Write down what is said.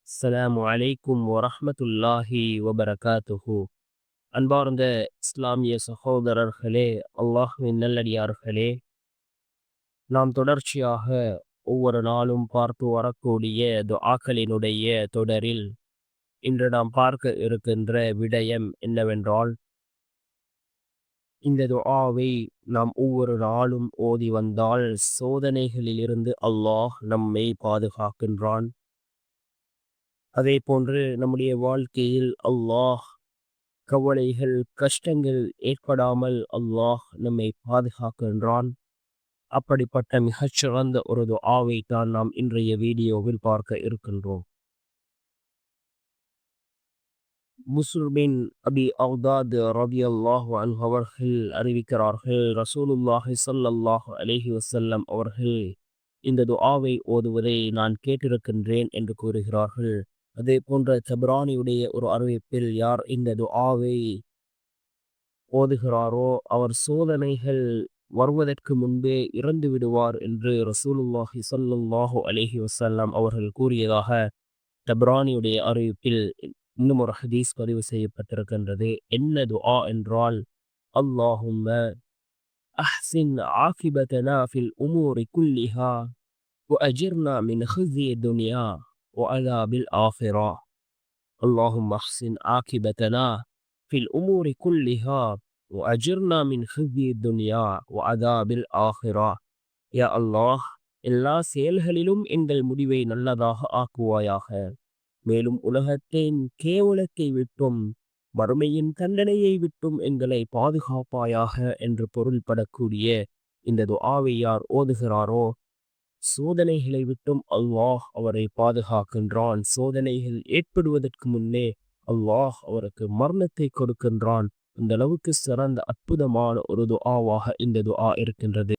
அஸ்ஸலாமு அலைக்கும் வரஹ்மத்துல்லாஹி வபரகாத்துஹு. அன்பார்ந்த இஸ்லாமிய சகோதரர்களே, அல்லாஹ்வின் நல்லடியார்களே, நாம் தொடர்ச்சியாக ஒவ்வொரு நாளும் பார்த்து வரக்கூடிய துஆக்களினுடைய தொடரில் இன்று நாம் பார்க்க இருக்கின்ற விடயம் என்னவென்றால், இந்த துஆவை நாம் ஒவ்வொரு நாளும் ஓதி வந்தால் சோதனைகளிலிருந்து அல்லாஹ் நம்மை பாதுகாக்கின்றான். அதே போன்று நம்முடைய வாழ்க்கையில் அல்லாஹ் கவலைகள் கஷ்டங்கள் ஏற்படாமல் அல்லாஹ் நம்மை பாதுகாக்கின்றான். அப்படிப்பட்ட மிகச்சிறந்த ஒரு துஆவை தான் நாம் இன்றைய வீடியோவில் பார்க்க இருக்கின்றோம். முஸ்லிம் பின் அபி அவ்தாத் ரலியல்லாஹு அன்ஹு அவர்கள் அறிவிக்கிறார்கள், ரசூலுல்லாஹி ஸல்லல்லாஹு அலைஹி வஸல்லம் அவர்கள் இந்த துஆவை ஓதுவதை நான் கேட்டிருக்கின்றேன் என்று கூறுகிறார்கள். அதே போன்ற தப்ரானியுடைய ஒரு அறிவிப்பில், யார் இந்த துஆவை ஓதுகிறாரோ அவர் சோதனைகள் வருவதற்கு முன்பே இறந்து விடுவார் என்று ரசூலுல்லாஹி ஸல்லல்லாஹு அலைஹி வஸல்லம் அவர்கள் கூறியதாக தப்ரானியுடைய அறிவிப்பில் இன்னும் ஒரு ஹதீஸ் பதிவு செய்யப்பட்டிருக்கின்றது. என்ன துஆ என்றால், அல்லாஹும்ம அஹ்சின் ஆகிபதனா ஃபில் உமூரி குல்லிஹா வஅஜிர்னா மின் ஹிஸ்யி துன்யா வஅதாபில் ஆখিরা. اللهم احسن عاقبتنا في الأمور كلها وأجرنا من خزي الدنيا وعذاب الآخرة. யா அல்லாஹ், எல்லா செயல்களிலும் எங்கள் முடிவை நல்லதாக ஆக்குவாயாக. மேலும் உலகத்தின் கேவலத்தை விட்டும் மறுமையின் தண்டனையை விட்டும் எங்களை பாதுகாப்பாயாக என்று பொருள்படக்கூடிய இந்த துஆவை யார் ஓதுகிறாரோ சோதனைகளை விட்டும் அல்லாஹ் அவரை பாதுகாக்கின்றான். சோதனைகள் ஏற்படுவதற்கு முன்னே அல்லாஹ் அவருக்கு மரணத்தை கொடுக்கின்றான். அந்த அளவுக்கு சிறந்த அற்புதமான ஒரு துஆவாக இந்த துஆ இருக்கின்றது.